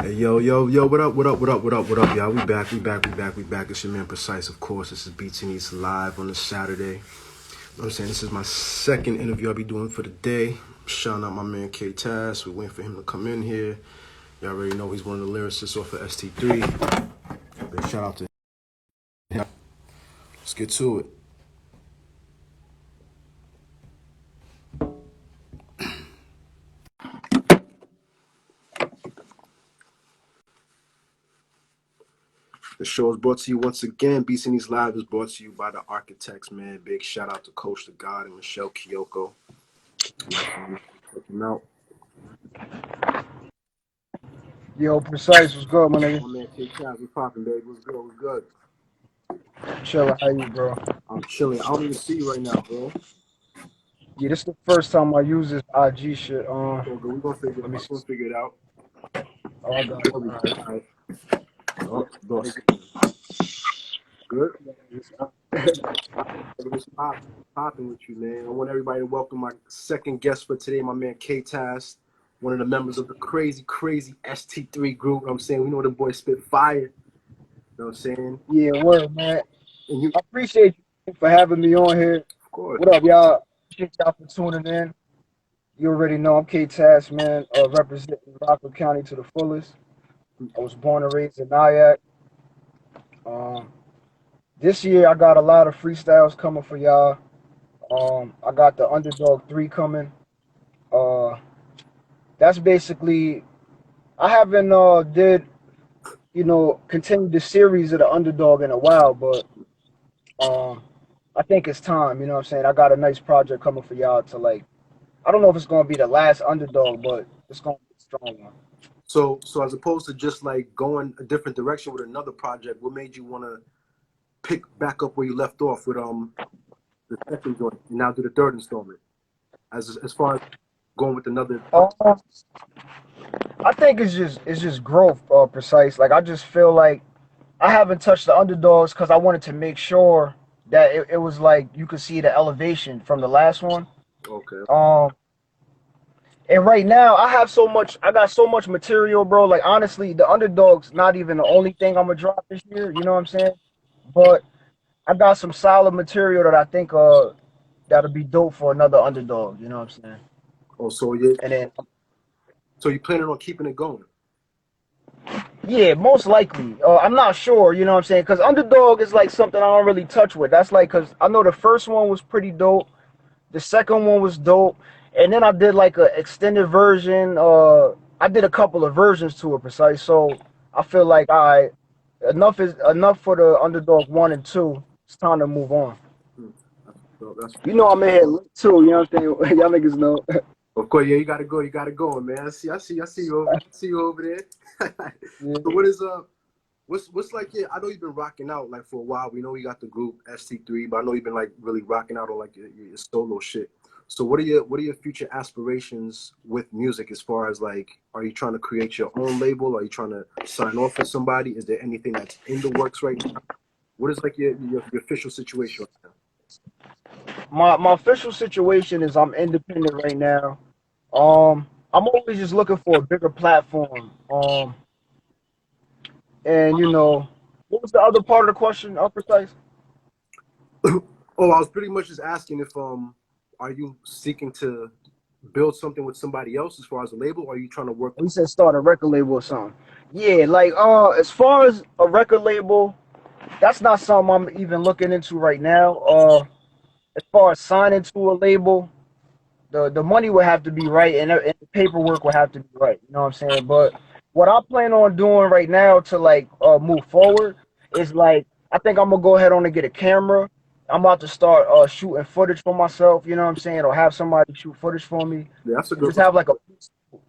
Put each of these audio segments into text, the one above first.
Hey, yo, what up, what up, y'all? We back. It's your man Precise, of course. This is Beats and Eats live on a Saturday. You know what I'm saying? This is my second interview I'll be doing for the day. Shouting out my man K-Tas. We're waiting for him to come in here. Y'all already know he's one of the lyricists off of ST3. Big shout out to him. Let's get to it. The show is brought to you once again. Beats and Eats Live is brought to you by the Architects, man. Big shout out to Coach the God and Michelle Kyoko. Check them out. Yo, Precise, what's good, my nigga? My man K-Tas, what's poppin', baby? What's good? What's good? Chilling, how you, bro? I'm chilling. I don't even see you right now, bro. Yeah, this is the first time I use this IG shit. So good. We're gonna figure it Let me out. see. We're gonna figure it out. Oh, I got it. There we All go. right. All right. Oh, boss. Good. What's popping with you, man? I want everybody to welcome my second guest for today, my man K-Tas, one of the members of the crazy ST3 group. I'm saying we know the boy spit fire. You know what I'm saying? Yeah, word, man. And you, I appreciate you for having me on here. of course. What up, y'all? Appreciate y'all for tuning in. You already know I'm Ktas, man, representing Rockland County to the fullest. I was born and raised in Nyack. Um, this year I got a lot of freestyles coming for y'all. I got the Underdog 3 coming. Uh, that's basically I haven't did continued the series of the Underdog in a while, but um, I think it's time. You know what I'm saying? I got a nice project coming for y'all to like. I don't know if it's gonna be the last Underdog, but it's gonna be a strong one. So as opposed to just like going a different direction with another project, what made you want to pick back up where you left off with the second joint and now do the third installment? As far as going with another project. Um, I think it's just growth, precise. Like I just feel like I haven't touched the Underdogs because I wanted to make sure that it was like you could see the elevation from the last one. Okay. Um, And right now, I got so much material, bro. Like honestly, the Underdog's not even the only thing I'm gonna drop this year. You know what I'm saying? But I got some solid material that I think that'll be dope for another Underdog. You know what I'm saying? Oh, so you And then planning on keeping it going? yeah, most likely. I'm not sure. You know what I'm saying? Because Underdog is like something I don't really touch with. That's like because I know the first one was pretty dope. The second one was dope, and then I did like a extended version. I did a couple of versions to it, precise. So I feel like all right, enough is enough for the Underdog 1 and 2. It's time to move on. Hmm. That's You know I'm in here late too. You know what I'm saying? Y'all niggas know. of course. Yeah, you gotta go. You gotta go, man. I see you over. See you over there. Yeah. So what is what's like? Yeah, I know you've been rocking out like for a while. We know you got the group ST3, but I know you've been like really rocking out on like your solo shit. So what are your future aspirations with music as far as like, are you trying to create your own label? Are you trying to sign off with somebody? Is there anything that's in the works right now? What is like your official situation right My official situation is I'm independent right now. I'm always just looking for a bigger platform. And what was the other part of the question? Precise. now? Oh, I was pretty much just asking if are you seeking to build something with somebody else as far as a label, or are you trying to work You with? said start a record label or something. Yeah, like as far as a record label, that's not something I'm even looking into right now. As far as signing to a label, the money would have to be right and the paperwork would have to be right. You know what I'm saying? But what I plan on doing right now to like move forward is like I think I'm gonna go ahead on and get a camera. I'm about to start shooting footage for myself. You know what I'm saying? Or have somebody shoot footage for me Yeah, that's a and good just one. have like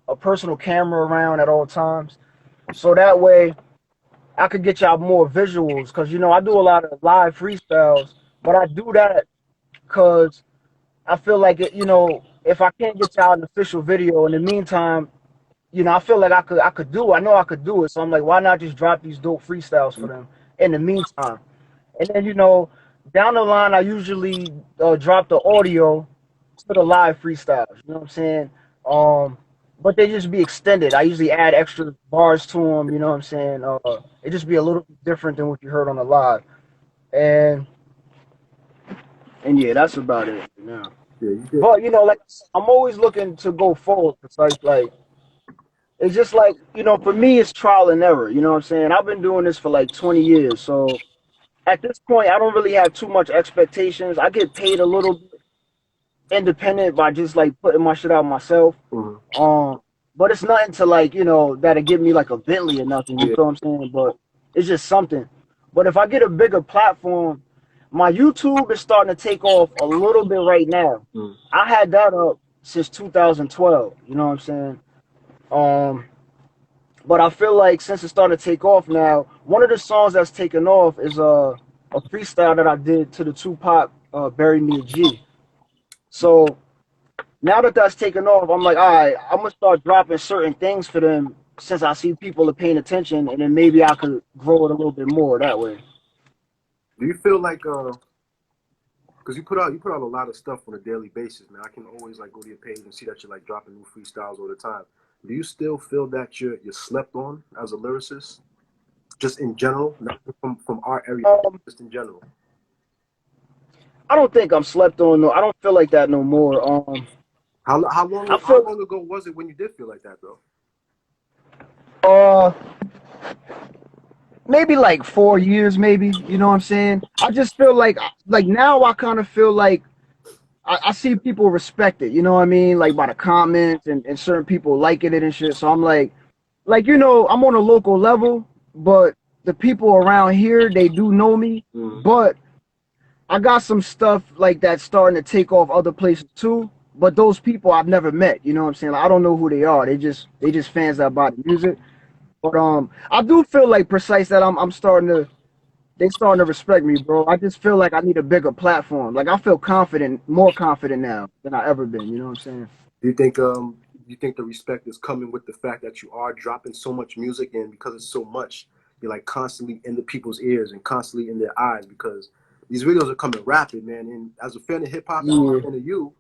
a personal camera around at all times. So that way I could get y'all more visuals because I do a lot of live freestyles, but I do that because I feel like if I can't get y'all an official video in the meantime, I feel like I know I could do it. So I'm like, why not just drop these dope freestyles for them in the meantime? And then down the line, I usually drop the audio to the live freestyles. You know what I'm saying? Um, but they just be extended. I usually add extra bars to them. You know what I'm saying? It just be a little bit different than what you heard on the live, and yeah, that's about it now. Yeah, you get. But like I'm always looking to go forward. It's just like for me, it's trial and error. You know what I'm saying? I've been doing this for like 20 years, so at this point, I don't really have too much expectations. I get paid a little bit independent by just like putting my shit out myself. Mhm. But it's nothing to like, that'll give me like a Bentley or nothing, you Yeah. feel what I'm saying? But it's just something. But if I get a bigger platform, my YouTube is starting to take off a little bit right now. Mm. I had that up since 2012, you know what I'm saying? Um, but I feel like since it's starting to take off now, one of the songs that's taken off is a freestyle that I did to the Tupac Bury Me a G. So now that that's taken off, I'm like, all right, I'm gonna start dropping certain things for them since I see people are paying attention, and then maybe I could grow it a little bit more that way. Do you feel like because you put out a lot of stuff on a daily basis, man. I can always like go to your page and see that you're like dropping new freestyles all the time. Do you still feel that you're slept on as a lyricist, just in general, not from our area, just in general? I don't think I'm slept on. No, I don't feel like that no more. How long I how feel long ago was it when you did feel like that though? uh maybe like 4 years, maybe. You know what I'm saying? I just feel like now I kind of feel like I see people respect it. You know what I mean? Like by the comments and certain people liking it and shit. So I'm like I'm on a local level, but the people around here they do know me, Mm. but I got some stuff like that's starting to take off other places too. But those people I've never met. You know what I'm saying? Like, I don't know who they are. They just fans that buy the music. But I do feel like precise that I'm starting to they starting to respect me, bro. I just feel like I need a bigger platform. Like I feel confident, more confident now than I ever been. You know what I'm saying? Do you think the respect is coming with the fact that you are dropping so much music, and because it's so much, you're like constantly in the people's ears and constantly in their eyes because these videos are coming rapid, man. And as a fan of hip hop and Yeah. a fan of you,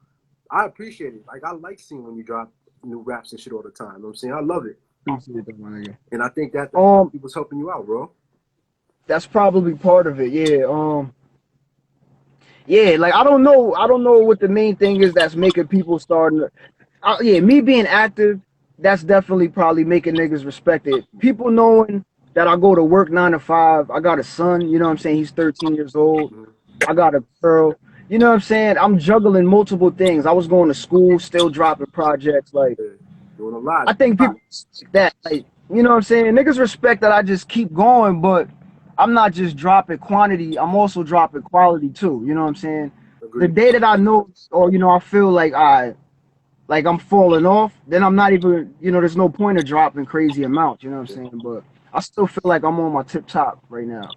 I appreciate it. Like I like seeing when you drop new raps and shit all the time. You know what I'm saying? I love it. Appreciate that, my nigga. And I think that Um, people's helping you out, bro. that's probably part of it. Yeah. Yeah. Like I don't know what the main thing is that's making people starting to. Yeah, me being active, that's definitely probably making niggas respect it. People knowing that I go to work 9 to 5. I got a son. You know what I'm saying? He's 13 years old. Mhm. I got a girl. You know what I'm saying? I'm juggling multiple things. I was going to school, still dropping projects. Like Yeah. Doing a lot. I think people respect that. Like you know what I'm saying? Niggas respect that I just keep going, but I'm not just dropping quantity. I'm also dropping quality too. You know what I'm saying? The Agreed. day that I know, or I feel like I'm falling off, then I'm not even, there's no point of dropping crazy amounts, you know what I'm Yeah. saying? But I still feel like I'm on my tip top right now.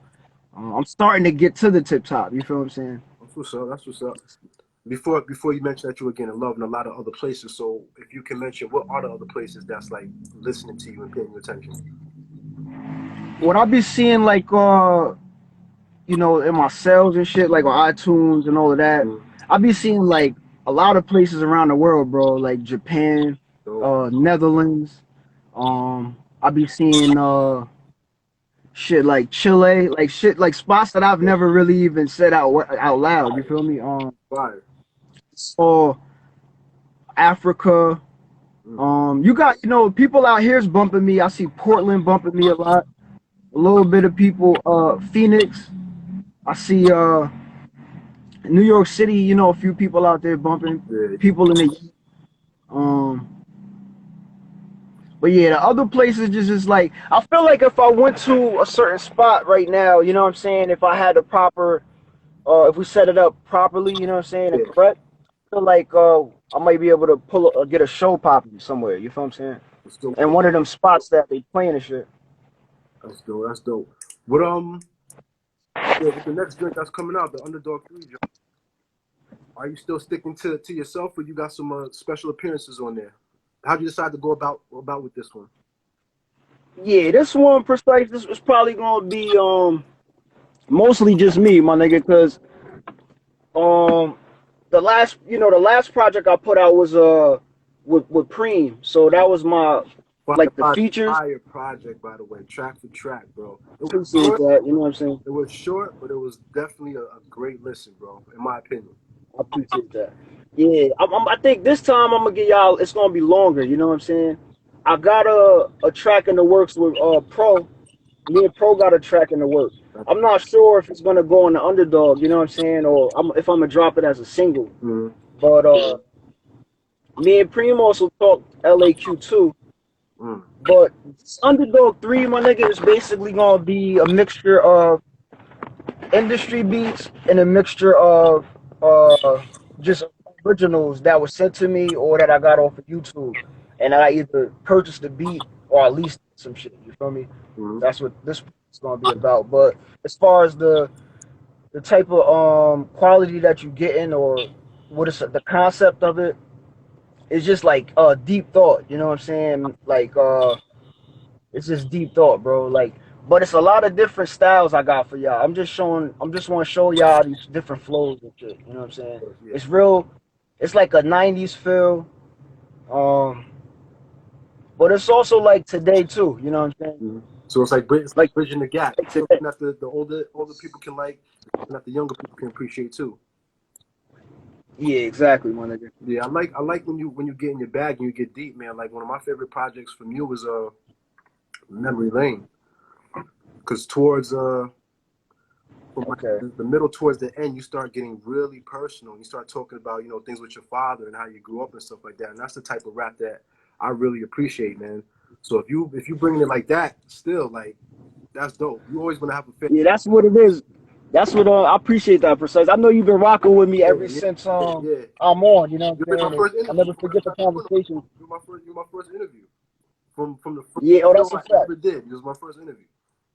I'm starting to get to the tip top, you feel what I'm saying? That's what's up. That's what's up. Before you mention that you were getting love in a lot of other places, so if you can mention what are the other places that's like listening to you and paying you attention? What I be seeing like in my sales and shit, like on iTunes and all of that, Mm. I be seeing like a lot of places around the world, bro, like Japan, So Netherlands. I be seeing shit like Chile, like shit like spots that I've never really even said out loud. You feel me? fire. So Africa. Mm. You got people out here's bumping me. I see Portland bumping me a lot. A little bit of people. Phoenix. I see New York City. A few people out there bumping. Yeah. People in the um. But yeah, the other places just like I feel like if I went to a certain spot right now, you know what I'm saying. If I had the proper if we set it up properly, you know what I'm saying, and Yeah. correct, I feel like I might be able to get a show popping somewhere. You feel what I'm saying? That's dope. And one of them spots that they playing and shit. That's dope. That's dope. What yeah, with the next joint that's coming out, the Underdog 3 joint, are you still sticking to yourself, or you got some special appearances on there? How'd you decide to go about with this one? Yeah, this one precise. This was probably gonna be mostly just me, my nigga, cause um the last project I put out was with Preem. So that was my like the features. Fire project, by the way, track for track, bro. It was Appreciate short. that. You know what I'm saying? It was short, but it was definitely a great listen, bro. In my opinion. I appreciate that. Yeah, I think this time I'm gonna get y'all. It's gonna be longer. You know what I'm saying? I got a track in the works with Pro. Me and Pro got a track in the works. I'm not sure if it's gonna go on the Underdog. You know what I'm saying? Or if I'm gonna drop it as a single. Mm-hmm. But me and Preem also talked LAQ too. Mm. But Underdog 3, my nigga, is basically gonna be a mixture of industry beats and a mixture of just originals that was sent to me or that I got off of YouTube, and I either purchased the beat or at least some shit. You feel me? Mm-hmm. That's what this is gonna be about. But as far as the type of quality that you getting or what is the concept of it, it's just like deep thought. You know what I'm saying? Like it's just deep thought, bro. Like, but it's a lot of different styles I got for y'all. I'm just showing. I'm just want to show y'all these different flows and shit. You know what I'm saying? Yeah. It's real. It's like a '90s feel. Um, but it's also like today too. You know what I'm saying? Mm-hmm. So it's like Like, bridging the gap. like Something today. that the older people can like, and that the younger people can appreciate too. Yeah, exactly, my nigga. Yeah, I like when you get in your bag and you get deep, man. Like one of my favorite projects from you was Memory Lane, because towards from like Okay. the middle towards the end, you start getting really personal. You start talking about things with your father and how you grew up and stuff like that. And that's the type of rap that I really appreciate, man. So if you bring it like that, still like that's dope. You always gonna have a fit. Yeah, that's what it is. That's what I appreciate that precise. I know you've been rocking with me Yeah, ever since yeah. I'm on. You know what You I'm were saying? my And first I'll interview. never You were the forget the first one. conversation. You were my first interview from the first Yeah. Oh, show that's a I fact. ever did. It was my first interview,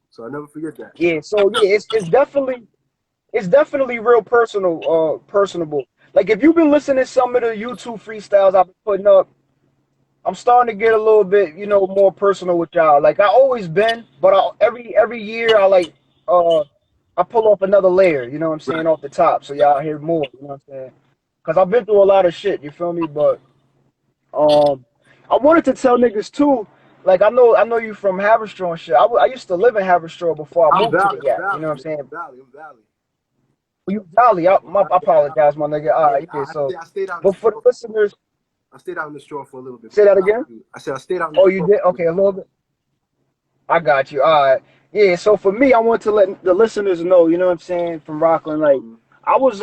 so I never forget that. Yeah. So yeah, it's definitely real personable. Like if you've been listening to some of the YouTube freestyles I've been putting up, I'm starting to get a little bit, more personal with y'all. Like I always been, but every year uh I pull off another layer, you know what I'm Right. saying, off the top, so y'all hear more, you know what I'm saying? Cause I've been through a lot of shit, you feel me? But um, I wanted to tell niggas too. Like I know you from Haverstraw and shit. I used to live in Haverstraw before I I'm moved to the Valley. I'm Yak. You Valley, know what I'm man. saying? I'm Valley. I'm Valley. You Valley. I apologize, my nigga. All Yeah, right, yeah. So, I stayed out in the but for the store. listeners, I stayed out in the store for a little bit. say that again. I said I stayed out in the Oh, you store did? for a little Okay, a bit. little bit. I got you. All right. Yeah. So for me, I want to let the listeners know. You know what I'm saying? From Rockland, like Mm-hmm. I was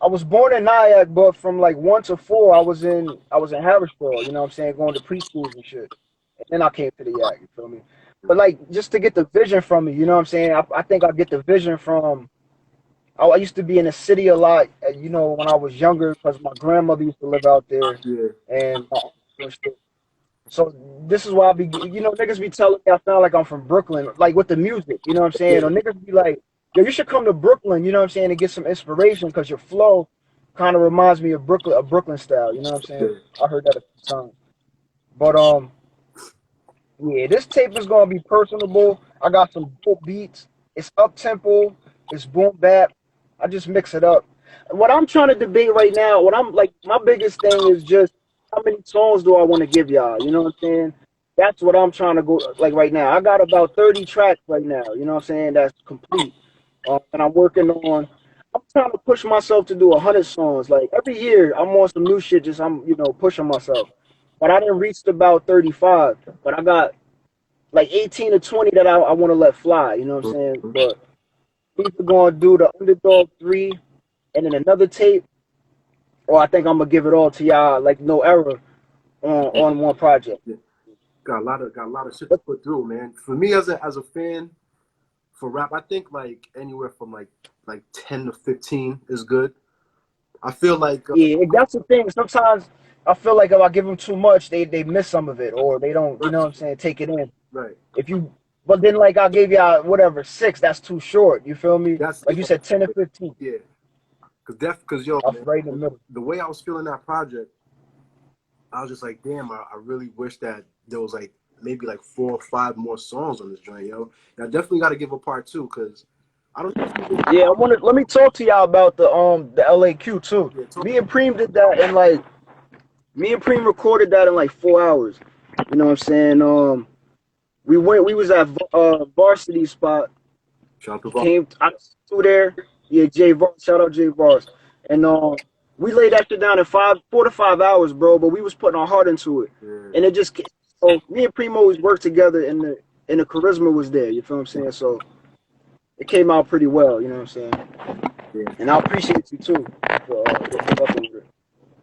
I was born in Nyack, but from like 1 to 4, I was in Haverstraw. You know what I'm saying? Going to preschools and shit. And then I came to the Yak. You feel me? But like just to get the vision from me, you know what I'm saying? I think I get the vision from. I used to be in the city a lot, when I was younger, because my grandmother used to live out there, Yeah, and my uncle and shit. So this is why I be, niggas be telling me I sound like I'm from Brooklyn, like with the music, you know what I'm saying? Or yeah, niggas be like, yo, you should come to Brooklyn, you know what I'm saying, and get some inspiration because your flow kind of reminds me of Brooklyn style, you know what I'm saying? yeah. I heard that a few times. But yeah, this tape is gonna be personable. I got some dope beats. It's up tempo. It's boom bap. I just mix it up. What I'm trying to debate right now, what I'm like, my biggest thing is just how many songs do I want to give y'all? You know what I'm saying? That's what I'm trying to go like right now. I got about 30 tracks right now. You know what I'm saying? That's complete. And I'm working on. I'm trying to push myself to do 100 songs. Like every year, I'm on some new shit. Just I'm pushing myself. But I didn't reach about 35. But I got like 18 or 20 that I want to let fly. You know what I'm saying? Mhm. But I'm either going to do the Underdog 3 and then another tape, or I think I'm gonna give it all to y'all like no error on one project. Yeah. Got a lot of shit to But put through, man. For me as a fan for rap, I think like anywhere from like 10 to 15 is good. I feel like yeah, that's the thing. Sometimes I feel like if I give them too much, they miss some of it, or they don't. You right, know what I'm saying? Take it in. right. If you, but then like I gave y'all whatever 6, that's too short. You feel me? That's Like you said, 10 or 15. yeah. Cause yo, I'm man, right in the middle. the way I was feeling that project, I was just like, damn, I really wish that there was like maybe like 4 or 5 more songs on this joint, yo. And I definitely got to give a part 2 because I don't know if you Yeah, I want to let me talk to y'all about the LAQ too. yeah, talk Me and Preem did that in like Me and Preem recorded that in like 4 hours. You know what I'm saying? We was at Varsity Spot. Shout out to He Vaughn. came through there. Yeah, Jay Vars, shout out Jay Vars. And we laid that shit down in 4 to 5 hours, bro. But we was putting our heart into it, Yeah, and it just so me and Primo always worked together, and the charisma was there. You feel what I'm saying? So it came out pretty well. You know what I'm saying? yeah. And I appreciate you too for fucking with it.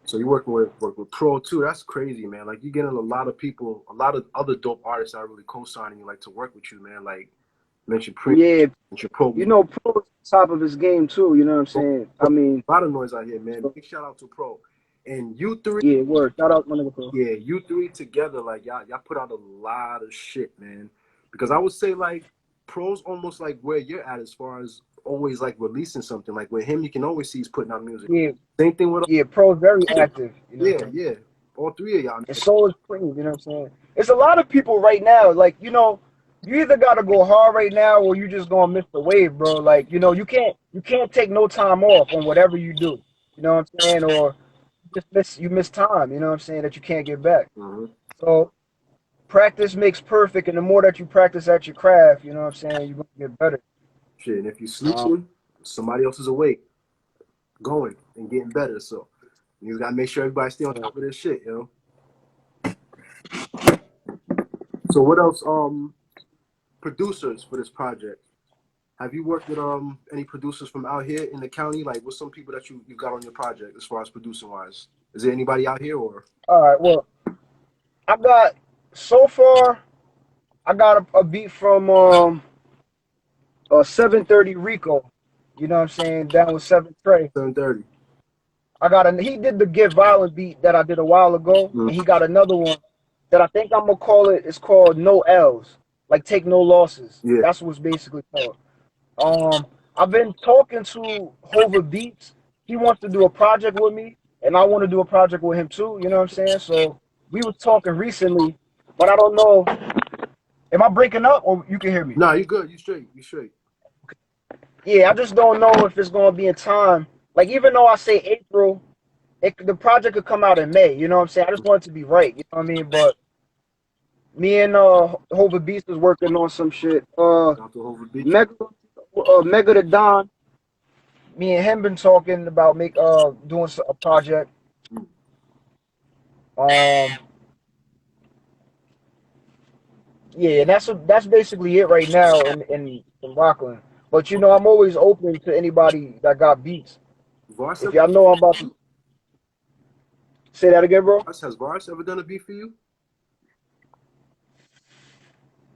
So you work with Pro too. That's crazy, man. Like you getting a lot of people, a lot of other dope artists that are really co-signing you, like to work with you, man. Like mention Prince, Yeah, mention Pro. you know, Pro's top of his game too. You know what I'm saying? I mean, A lot of noise out here, man. so, Big shout out to Pro. And you three, yeah, word. Shout out my nigga Pro. yeah, you three together, like y'all put out a lot of shit, man. Because I would say like Pro's almost like where you're at as far as always like releasing something. Like with him, you can always see he's putting out music. Yeah, Same thing with yeah, Pro's very active. You know what I'm yeah, saying? yeah. All three of y'all. And so is Cream, you know what I'm saying? It's a lot of people right now, like, you either gotta go hard right now or you just gonna miss the wave, bro. Like, you can't take no time off on whatever you do. You know what I'm saying? Or you miss time, you know what I'm saying, that you can't get back. Mhm. So practice makes perfect, and the more that you practice at your craft, you know what I'm saying, you're gonna get better. Shit, and if you Um, sleeping, somebody else is awake, going and getting better. So you gotta make sure everybody stay on so, top of this shit, So what else? Producers for this project. Have you worked with any producers from out here in the county? Like, what's some people that you got on your project as far as producing wise? Is there anybody out here or? all right, well, I got so far I got a beat from 730 Rico. You know what I'm saying? Down with 7 Trey. 7:30. He did the Get Violent beat that I did a while ago, Mm. and he got another one that I think I'm gonna call it. It's called No L's, like take no losses. Yeah. That's what's basically called. I've been talking to Hova Beats. He wants to do a project with me, and I want to do a project with him too. You know what I'm saying? So we was talking recently, but I don't know. Am I breaking up, or you can hear me? Nah, you good. You straight. You straight. Yeah, I just don't know if it's gonna be in time. Like even though I say April, the project could come out in May. You know what I'm saying? I just want it to be right. You know what I mean? But me and Hova Beast is working on some shit. Out to Hoover Beach. Mega the Don. Me and him been talking about doing a project. Mm. Um, yeah, that's basically it right now in Rockland. But I'm always open to anybody that got beats. Vars If ever, y'all know I'm about to say that again, bro. has Vars ever done a beat for you?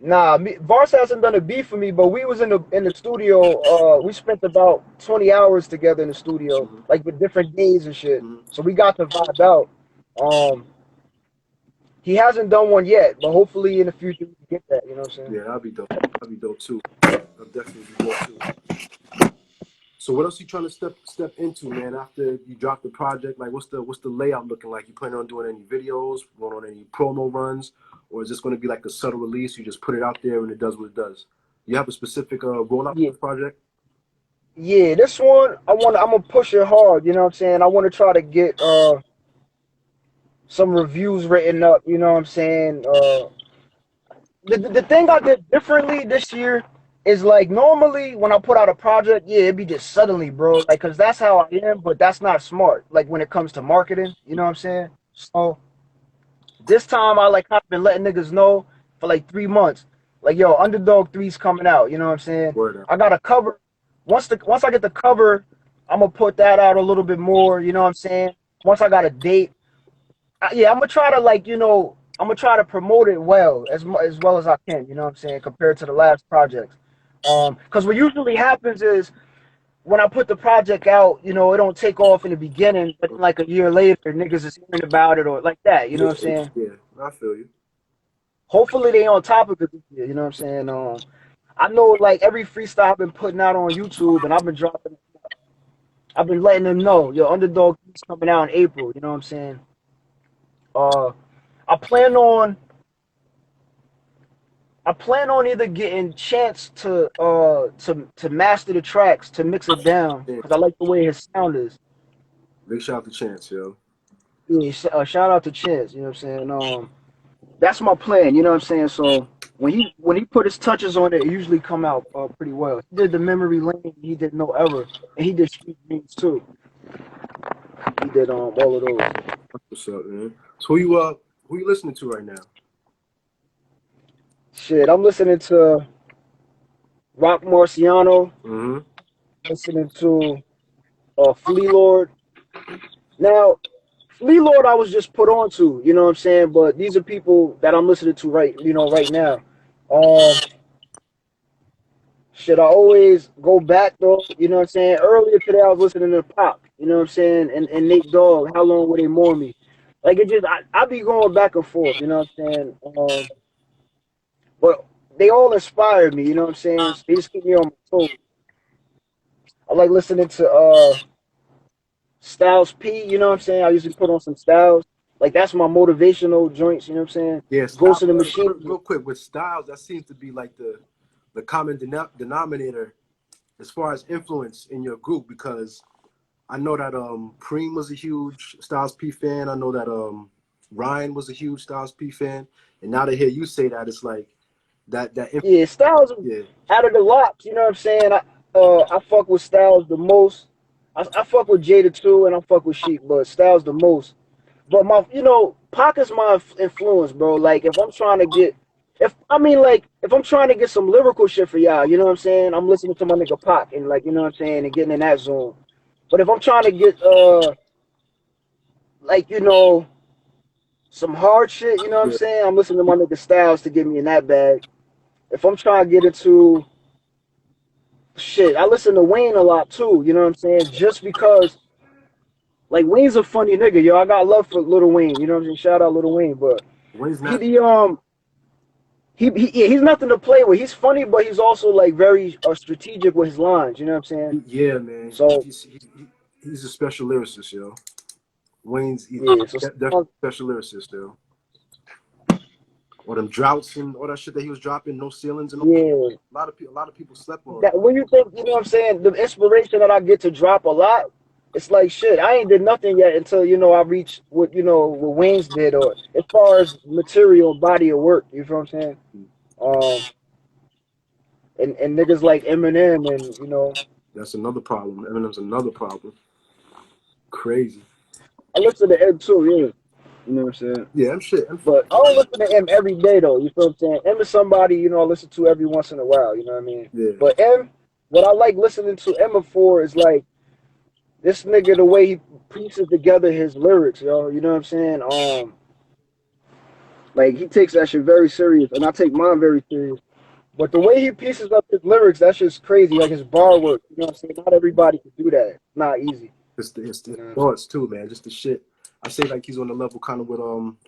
Nah, Vars hasn't done a beat for me, but we was in the studio. We spent about 20 hours together in the studio, Mm-hmm. like with different days and shit. Mm-hmm. So we got to vibe out. Um, he hasn't done one yet, but hopefully in the future we can get that. You know what I'm saying? Yeah, that'd be dope. That'd be dope too. That'd definitely be dope too. So what else you trying to step into, man? After you drop the project, like what's the layout looking like? You planning on doing any videos, going on any promo runs, or is this going to be like a subtle release? You just put it out there and it does what it does. You have a specific rollout for Yeah, this project? yeah. This one, I'm gonna push it hard. You know what I'm saying? I want to try to get some reviews written up. You know what I'm saying? The thing I did differently this year is like normally when I put out a project, yeah, it'd be just suddenly, bro. Like, cause that's how I am, but that's not smart. Like when it comes to marketing, you know what I'm saying? So this time I like I've been letting niggas know for like 3 months. Like, yo, Underdog 3's coming out, you know what I'm saying? Word up. I got a cover. Once I get the cover, I'm gonna put that out a little bit more, you know what I'm saying? Once I got a date, yeah, I'm gonna try to I'm gonna try to promote it well as well as I can. You know what I'm saying? Compared to the last projects, because what usually happens is when I put the project out, it don't take off in the beginning, but then, like a year later, niggas is hearing about it or like that. You know Yeah, what I'm saying? yeah, I feel you. Hopefully they on top of it this year. You know what I'm saying? I know like every freestyle I've been putting out on YouTube, and I've been dropping. I've been letting them know, yo, Underdog is coming out in April. You know what I'm saying? Uh, I plan on I plan on either getting Chance to master the tracks to mix it down Yeah. because I like the way his sound is. Big shout out to Chance, yo. Yeah, shout out to Chance. You know what I'm saying? That's my plan. You know what I'm saying? So when he put his touches on it, it usually come out pretty well. He did the memory lane. He did no error, and he did street dreams too. He did all of those. What's up, man? So who you listening to right now? Shit, I'm listening to Rock Marciano. Mm-hmm. Listening to Flea Lord. Now, Flea Lord, I was just put on to. You know what I'm saying? But these are people that I'm listening to right now. Um, Should I always go back though? You know what I'm saying? Earlier today I was listening to Pop, you know what I'm saying, and Nate Dogg, How Long Will They Mourn Me? Like it just I be going back and forth, you know what I'm saying? But they all inspired me, you know what I'm saying? They just keep me on my toes. I like listening to Styles P, you know what I'm saying? I usually put on some Styles. Like that's my motivational joints, you know what I'm saying? Yeah, Ghost Styles. in the Machine. Real quick with Styles, that seems to be like the common denominator as far as influence in your group, because I know that Preem was a huge Styles P fan. I know that Ryan was a huge Styles P fan, and now to hear you say that, it's like that. Yeah, Styles Yeah, out of the lots, you know what I'm saying? I fuck with Styles the most. I fuck with Jada too, and I fuck with Sheik, but Styles the most. But Pac is my influence, bro. Like if I'm trying to get, if I'm trying to get some lyrical shit for y'all, you know what I'm saying? I'm listening to my nigga Pac and like you know what I'm saying, and getting in that zone. But if I'm trying to get like some hard shit, you know what I'm yeah. saying? I'm listening to my nigga Styles to get me in that bag. If I'm trying to get into shit, I listen to Wayne a lot too, you know what I'm saying? Just because like Wayne's a funny nigga, yo. I got love for Lil Wayne, you know what I'm saying? Shout out Lil Wayne, but Wayne's he not. the he's nothing to play with. He's funny, but he's also like very strategic with his lines, you know what I'm saying? Yeah, man. So He's a special lyricist, yo. He's yeah, so definitely a special lyricist, yo. Or them droughts and all that shit that he was dropping, no ceilings and all. yeah. A lot of people slept on it. That when you think, you know what I'm saying, the inspiration that I get to drop a lot, it's like shit. I ain't did nothing yet until I reach what Wayne's did, or as far as material body of work. You feel what I'm saying? Um, and niggas like Eminem and That's another problem. Eminem's another problem. Crazy. I listen to M too. Yeah, you know what I'm saying. Yeah, I'm shit. But I don't listen to M every day though. You feel what I'm saying? M is somebody I listen to every once in a while. You know what I mean? Yeah, But M, what I like listening to Emma for is like this nigga the way he pieces together his lyrics, yo. You know what I'm saying? Like he takes that shit very serious, and I take mine very serious. But the way he pieces up his lyrics, that's just crazy. Like his bar work, you know what I'm saying? Not everybody can do that. It's not easy. it's You the know? thoughts too, man. Just the shit. I say like he's on the level kind of with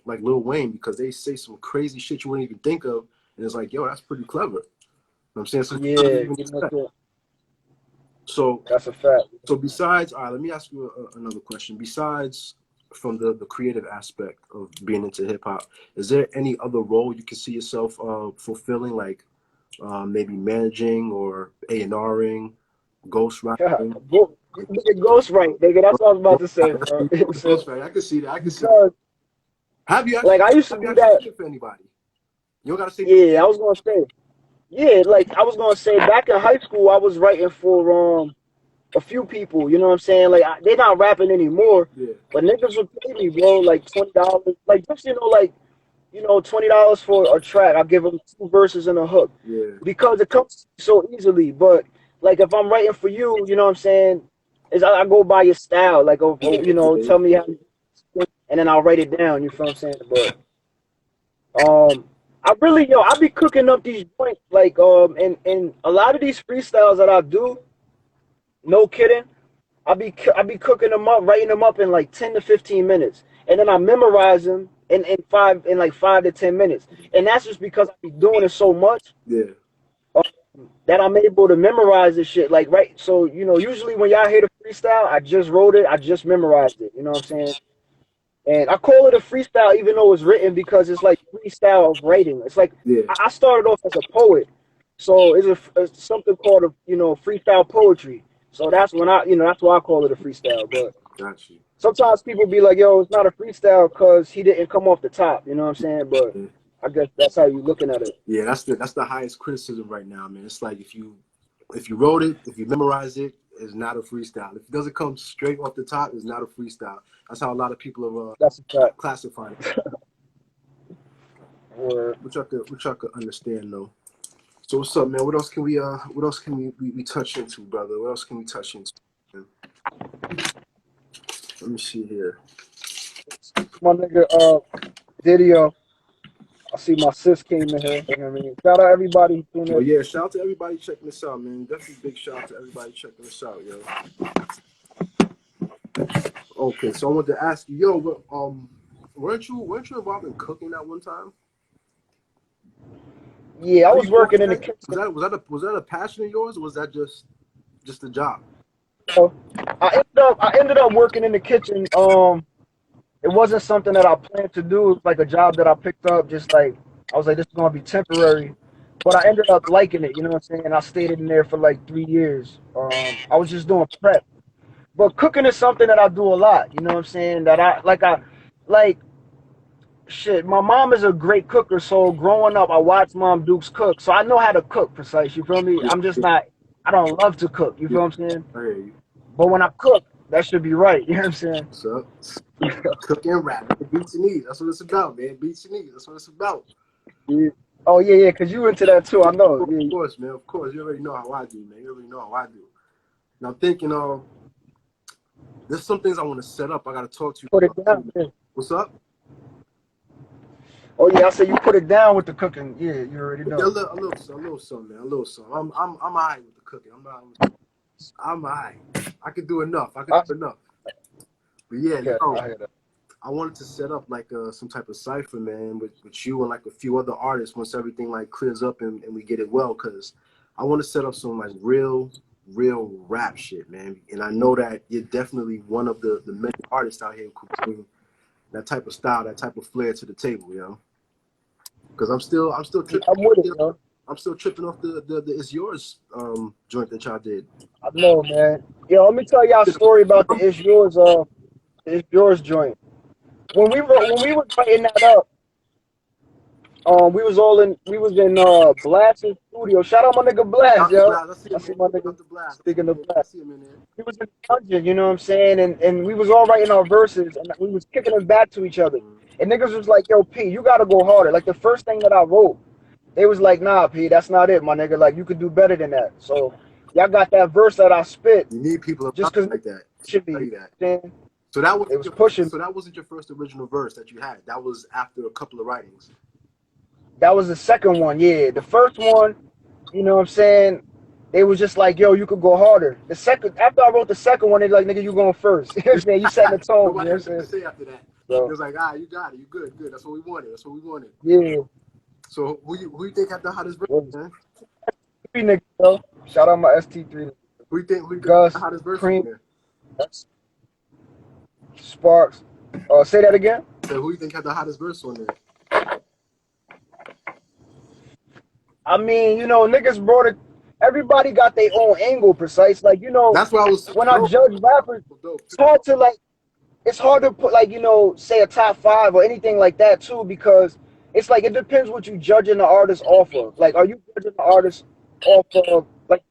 like Lil Wayne, because they say some crazy shit you wouldn't even think of, and it's like, yo, that's pretty clever. You know what I'm saying? So you don't Yeah, even expect. So that's a fact. so besides, all right, let me ask you another question. Besides from the creative aspect of being into hip hop, is there any other role you can see yourself fulfilling, like maybe managing or A&Ring, ghostwriting? Nigga, ghostwrite, nigga. That's what I was about to say, bro. So, Ghostwriting. I can see that. I can see that. because, Have you like, actually I used to have you do actually that. written for anybody? You don't gotta say no. Yeah, I was gonna say. Yeah, like I was gonna say, back in high school, I was writing for a few people. You know what I'm saying? Like, they're not rapping anymore, Yeah, but niggas would pay me, bro, like $20. Like, just $20 for a track. I'll give them two verses and a hook yeah, because it comes so easily. But like, if I'm writing for you, you know what I'm saying? Is I go by your style, like, yeah. tell me how, and then I'll write it down. You feel what I'm saying? But um, I be cooking up these joints like and a lot of these freestyles that I do, no kidding. I be cooking them up, writing them up in like 10 to 15 minutes, and then I memorize them in like 5 to 10 minutes, and that's just because I be doing it so much Yeah. uh, that I'm able to memorize this shit. Like right, so usually when y'all hear the freestyle, I just wrote it, I just memorized it. You know what I'm saying? And I call it a freestyle, even though it's written, because it's like freestyle of writing. It's like Yeah. I started off as a poet, so it's something called freestyle poetry. So that's when that's why I call it a freestyle. But Got you. Sometimes people be like, yo, it's not a freestyle because he didn't come off the top. You know what I'm saying? But Yeah. I guess that's how you looking at it. Yeah, that's the highest criticism right now, man. It's like if you wrote it, if you memorize it, it's not a freestyle. If it doesn't come straight off the top, it's not a freestyle. That's how a lot of people are That's a fact. classifying it. Or Which I could understand though. So what's up, man? What else can we touch into, brother? What else can we touch into? Man? Let me see here. my nigga video. I see my sis came in here. You know what I mean? Shout out everybody who tuned Oh in. yeah, shout out to everybody checking this out, man. Definitely big shout out to everybody checking this out, yo. Okay, so I wanted to ask you, yo, weren't you involved in cooking that one time? Yeah, I Are was you doing working in the that? kitchen. Was that a passion of yours, or was that just a job? So I ended up working in the kitchen. It wasn't something that I planned to do. It was like a job that I picked up. Just like I was like, this is gonna be temporary. But I ended up liking it. You know what I'm saying? I stayed in there for like 3 years. I was just doing prep. But cooking is something that I do a lot. You know what I'm saying? That I like shit. My mom is a great cooker, so growing up, I watched Mom Dukes cook, so I know how to cook precise. You feel me? Yeah, I'm just yeah, not. I don't love to cook. You yeah. feel what I'm saying? I hear you. But when I cook, that should be right. You know what I'm saying? What's up? Cook and rap. Beats and eat. That's what it's about, man. Beats and eat. That's what it's about. Yeah. Oh yeah, yeah. Cause you into that too. I know. Of Yeah. course, man. Of course. You already know how I do, man. You already know how I do. Now I'm thinking, there's some things I want to set up. I got to talk to you Put it about too, down. man. Yeah. What's up? Oh yeah, I said you put it down with the cooking. Yeah, you already Yeah, know. a little something, man. A little something. I'm alright with the cooking. I'm alright. I could do enough. I could I, do enough. But yeah, okay, yo, I hear that. I wanted to set up like some type of cipher, man, with you and like a few other artists once everything like clears up and we get it well, cause I want to set up some like real rap shit, man. And I know that you're definitely one of the many artists out here who bring that type of style, that type of flair to the table, you know. Cause I'm still Yeah, tripping. I'm with it, yo. I'm still tripping off the It's Yours joint that y'all did. I know, man. Yo, let me tell y'all a story about the It's Yours joint. When we were writing that up, we was in Blast's studio. Shout out my nigga Blast, Out the yo. blast. I see I him, see man. my nigga Out the blast. speaking of I Blast. see him in there. We was in the dungeon, you know what I'm saying? And we was all writing our verses and we was kicking it back to each other. And niggas was like, yo, P, you gotta go harder. Like the first thing that I wrote, they was like, nah, P, that's not it, my nigga. Like you could do better than that. So y'all got that verse that I spit You need people around just cause like that. should I'll be, tell you you that. know what I'm saying? So that They wasn't was pushing. so that wasn't your first original verse that you had. That was after a couple of writings. That was the second one, yeah. The first one, you know what I'm saying? They was just like, yo, you could go harder. The second, after I wrote the second one, they like, nigga, you going first. You know what I'm saying? You setting the tone, you Nobody know had what I'm nothing to saying? say after that. It So, was like, you got it, you good, good. That's what we wanted. That's what we wanted. yeah. So who you think had the hottest verse, Well, man? three niggas, yo. Shout out my ST3. Who you think had the Gus, hottest verse on Cream, there? Sparks. Say that again? So who you think had the hottest verse on there? I mean, you know, niggas brought it. Everybody got their own angle, precise. Like, you know, That's what I was when I dope. judge rappers, Dope it's too. hard to like it's hard to put like say a top five or anything like that too because it's like it depends what you judging the artist off of. Like, are you judging the artist off of like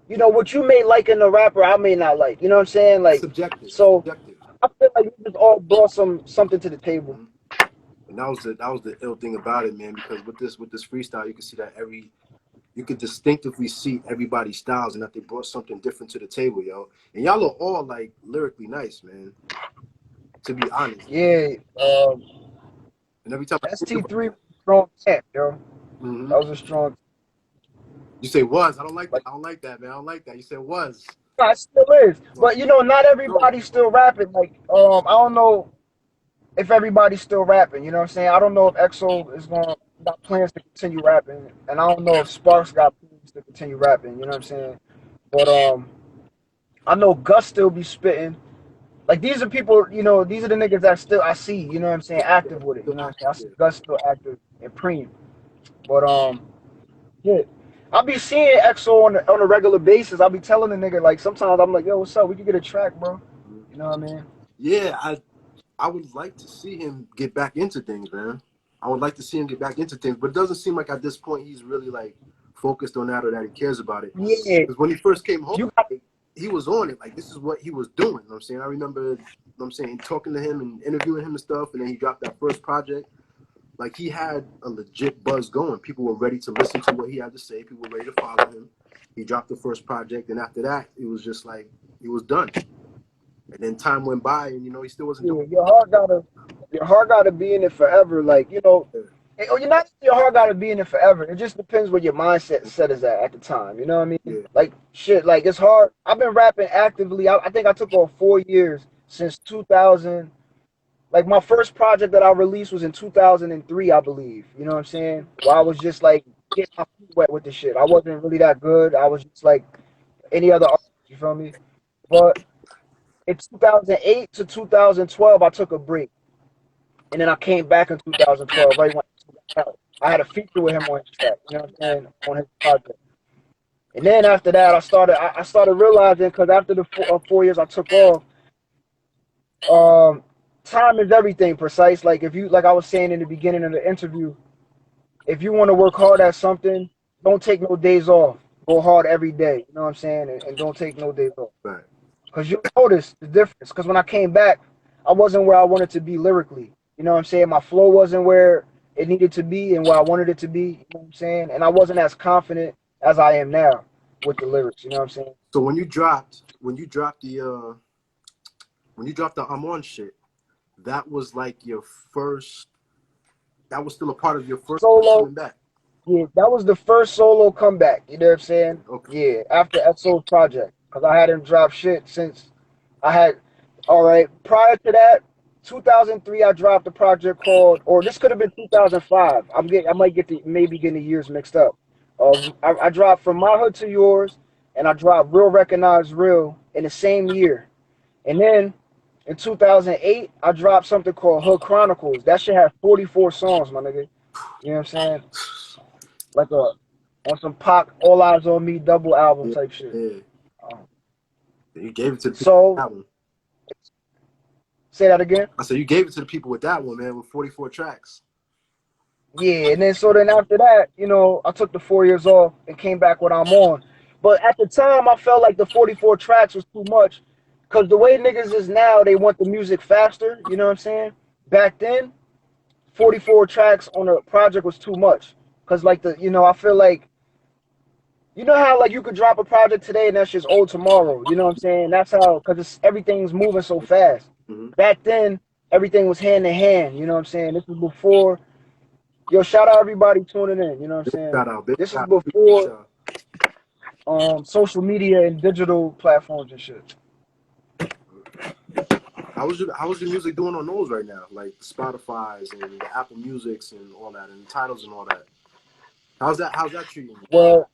what you may like in the rapper, I may not like. You know what I'm saying? It's Like, subjective. so Subjective. I feel like we just all brought something to the table. Mhm. And that was the ill thing about it, man. Because with this freestyle, you can see that you could distinctively see everybody's styles and that they brought something different to the table, yo. And y'all are all like lyrically nice, man. To be honest. Yeah, And every time I think ST3 was a strong camp, yo. hmm That was a strong. you say was, I don't like that. Like, I don't like that, man. I don't like that. You said was. nah, it still is, Well, but not no. everybody's still rapping. Like, I don't know if everybody's still rapping. You know what I'm saying? I don't know if EXO is going got plans to continue rapping, and I don't know if Sparks got plans to continue rapping. You know what I'm saying? But I know Gus still be spitting. Like these are people, these are the niggas that still I see. You know what I'm saying? Active with it. You know what I'm saying? I see Yeah. Gus still active and Preem. But yeah. I'll be seeing EXO on a regular basis. I'll be telling the nigga like sometimes I'm like, yo, what's up? We can get a track, bro. You know what I mean? Yeah, I would like to see him get back into things, man. I would like to see him get back into things, but it doesn't seem like at this point he's really like focused on that or that he cares about it. Yeah, Because when he first came home, you got like, he was on it. Like this is what he was doing. You know what I'm saying? I remember, you know what I'm saying, talking to him and interviewing him and stuff, and then he dropped that first project. Like he had a legit buzz going. People were ready to listen to what he had to say. People were ready to follow him. He dropped the first project, and after that, it was just like he was done. And then time went by, and he still wasn't doing yeah, your heart gotta be in it forever. Like, it. or you're not your heart gotta be in it forever. It just depends what your mindset set is at the time. You know what I mean? Yeah, Like shit, like it's hard. I've been rapping actively. I think I took off 4 years since 2000. Like my first project that I released was in 2003, I believe. You know what I'm saying? Where I was just like getting my feet wet with the shit. I wasn't really that good. I was just like any other artist. You feel me? But in 2008 to 2012, I took a break, and then I came back in 2012. Right when I had a feature with him on his track. You know what I'm saying? On his project. And then after that, I started realizing because after the 4 years I took off, um, time is everything. Precise. Like if you, like I was saying in the beginning of the interview, if you want to work hard at something, don't take no days off. Go hard every day. You know what I'm saying? And don't take no days off. right. Because you'll notice the difference. Because when I came back, I wasn't where I wanted to be lyrically. You know what I'm saying? My flow wasn't where it needed to be and where I wanted it to be. You know what I'm saying? And I wasn't as confident as I am now with the lyrics. You know what I'm saying? So when you dropped the I'm on shit, that was like your first. That was still a part of your first Solo, coming back. yeah, that was the first solo comeback. You know what I'm saying? Okay. Yeah, after EXO's project. Because I hadn't dropped shit since I had. All right, prior to that, 2003, I dropped a project called, or this could have been 2005. I might maybe getting the years mixed up. I dropped From My Hood to Yours, and I dropped Real Recognize Real in the same year. And then in 2008, I dropped something called Hood Chronicles. That shit had 44 songs, my nigga. You know what I'm saying? Like on some Pac All Eyes on Me double album Yeah, type shit. yeah. Um, You gave it to the people with so that one. say that again. I said you gave it to the people with that one, man, with 44 tracks. Yeah, and then after that, I took the 4 years off and came back when I'm on. But at the time, I felt like the 44 tracks was too much, cause the way niggas is now, they want the music faster. You know what I'm saying? Back then, 44 tracks on a project was too much, cause like I feel like how like you could drop a project today and that's just old tomorrow. You know what I'm saying? That's how, cause everything's moving so fast. Mm-hmm. Back then, everything was hand in hand. You know what I'm saying? This was before. Yo, shout out everybody tuning in. You know what I'm Big saying? shout out, big This is shout out. Appreciate before y'all. social media and digital platforms and shit. How's your music doing on those right now? Like Spotify's and the Apple Musics and all that, and the titles and all that. How's that treating you? Well,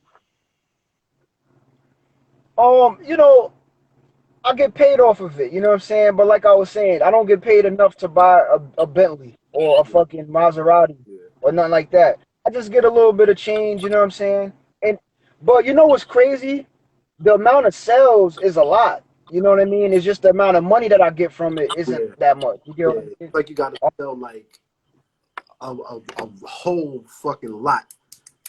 I get paid off of it. You know what I'm saying? But like I was saying, I don't get paid enough to buy a Bentley or a Yeah, fucking Maserati yeah, or nothing like that. I just get a little bit of change. You know what I'm saying? And but you know what's crazy? The amount of sales is a lot. You know what I mean? It's just the amount of money that I get from it isn't yeah, that much. You get yeah. what I It's mean? like you got to sell like a whole fucking lot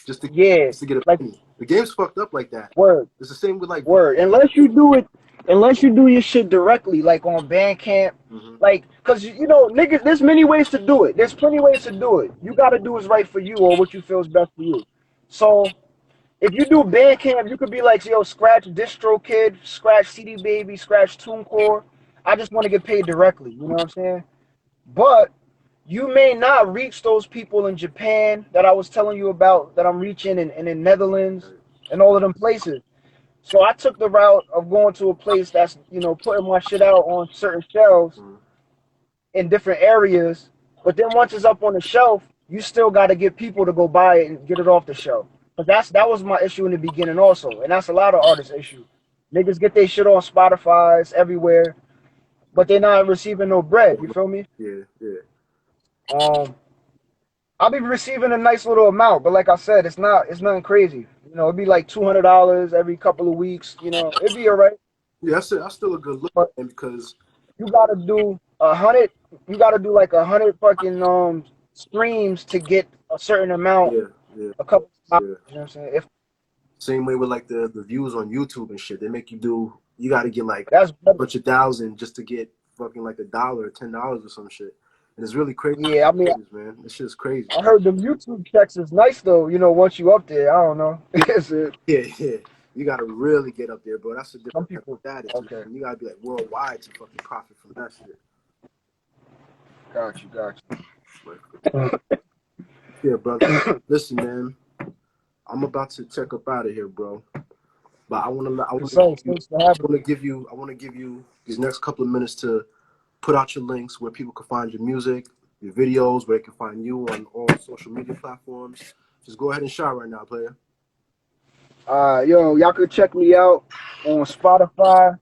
just to Yeah, just to get a like penny. The game's fucked up like that. word, It's the same with like. word. Unless you do your shit directly, like on Bandcamp, Mm-hmm. like, cause niggas, there's many ways to do it. There's plenty ways to do it. You gotta do what's right for you or what you feel is best for you. So if you do Bandcamp, you could be like, yo, scratch DistroKid, scratch CD Baby, scratch TuneCore. I just want to get paid directly. You know what I'm saying? But you may not reach those people in Japan that I was telling you about that I'm reaching and in Netherlands and all of them places. So I took the route of going to a place that's, putting my shit out on certain shelves Mm-hmm. in different areas. But then once it's up on the shelf, you still got to get people to go buy it and get it off the shelf. But that was my issue in the beginning also, and that's a lot of artists' issue. Niggas get their shit on Spotify, everywhere, but they're not receiving no bread. You feel me? Yeah, yeah. Um, I'll be receiving a nice little amount, but like I said, it's nothing crazy. It'd be like $200 every couple of weeks. It'd be all right. Yeah, that's still a good look, But man, because you gotta do 100. You gotta do like 100 fucking streams to get a certain amount, Yeah, yeah, a couple of dollars. yeah. You know what I'm saying? If Same way with like the views on YouTube and shit. They make you do. You got to get like that's a better. bunch of thousand just to get fucking like $1 or $10 or some shit. And it's really crazy, Yeah, I mean, man. This shit's crazy. I heard them YouTube checks is nice though. You know, once you up there, I don't know. It's Yeah, yeah. You got to really get up there, bro. That's a some different type of people. status, Okay, man. You got to be like worldwide to fucking profit from that shit. got you, got Like, yeah, brother. Listen, man. I'm about to check up out of here, bro. But I want to. I want to give you. you. Thanks for having me. I want to give you these next couple of minutes to put out your links where people can find your music, your videos, where they can find you on all social media platforms. Just go ahead and shout right now, player. Yo, y'all could check me out on Spotify,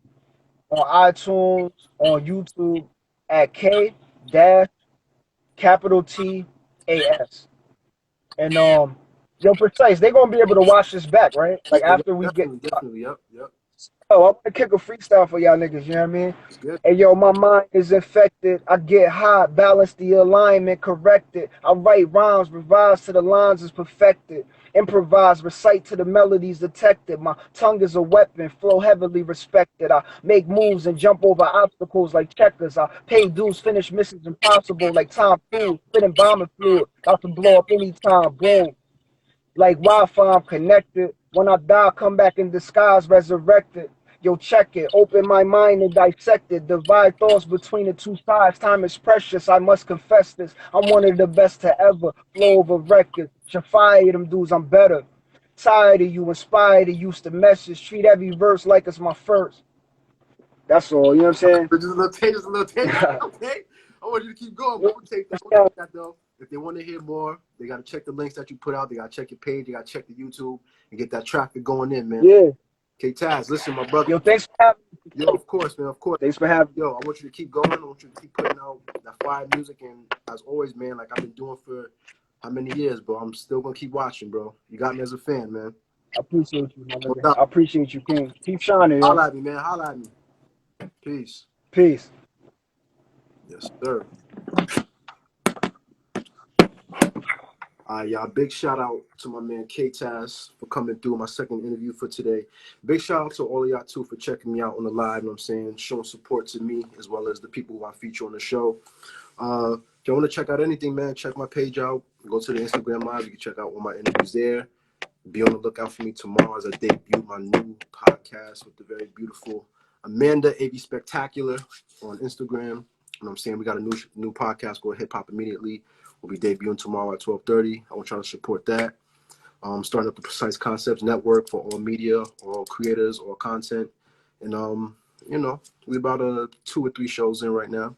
on iTunes, on YouTube at K dash capital T A S. And yo, precise. They're gonna be able to watch this back, right? Like Yeah, after we get. definitely, definitely. Yep, yep. Oh, I'm gonna kick a freestyle for y'all niggas. You know what I mean? It's good. Hey, yo, my mind is infected. I get high, balance the alignment, correct it. I write rhymes, revise to the lines is perfected. Improvise, recite to the melodies detected. My tongue is a weapon, flow heavily respected. I make moves and jump over obstacles like checkers. I pay dues, finish missions impossible like Tom Cruise. Spitting bomber fluid, about to blow up anytime. Boom. Like Wi-Fi, I'm connected. When I die, come back in disguise, resurrected. Yo, check it. Open my mind and dissect it. Divide thoughts between the two sides. Time is precious. I must confess this. I'm one of the best to ever flow over records. Shafire them dudes, I'm better. Tired of you, inspired to use the message. Treat every verse like it's my first. That's all. You know what I'm Just a little taste, just a little taste. saying? Okay. I want you to keep going, but we'll take that. We'll take that though. If they want to hear more, they got to check the links that you put out. They got to check your page. They got to check the YouTube and get that traffic going in, man. Yeah. K-Tas, listen, my brother. Yo, thanks for having me. Yo, of course, man, of course. Thanks for having me. Yo, I want you to keep going. I want you to keep putting out that fire music. And as always, man, like I've been doing for how many years, bro? I'm still going to keep watching, bro. You got me as a fan, man. I appreciate you, my No nigga. doubt. I appreciate you, King. Keep shining, yo. Holla at me, man. Holla at me. Peace. Peace. Yes, sir. Y'all, big shout out to my man K-Tas for coming through my second interview for today. Big shout out to all of y'all too for checking me out on the live, you know what I'm saying, showing support to me as well as the people who I feature on the show. If you want to check out anything, man, check my page out. Go to the Instagram live. You can check out all my interviews there. Be on the lookout for me tomorrow as I debut my new podcast with the very beautiful Amanda A.B. Spectacular on Instagram. You know what I'm saying? We got a new podcast called Hip Hop Immediately. We'll be debuting tomorrow at 12:30. I want y'all to support that. Starting up the Precise Concepts Network for all media, all creators, all content. And, you know, we about 2 or 3 shows in right now.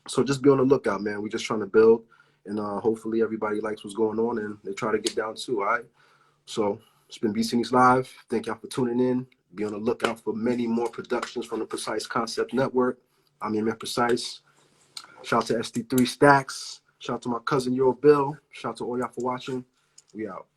So just be on the lookout, man. We're just trying to build. And hopefully everybody likes what's going on and they try to get down too, all right? So it's been BC News Live. Thank y'all for tuning in. Be on the lookout for many more productions from the Precise Concept Network. I'm your man Precise. Shout out to SD3 Stacks. Shout out to my cousin Euro Bill. Shout out to all y'all for watching. We out.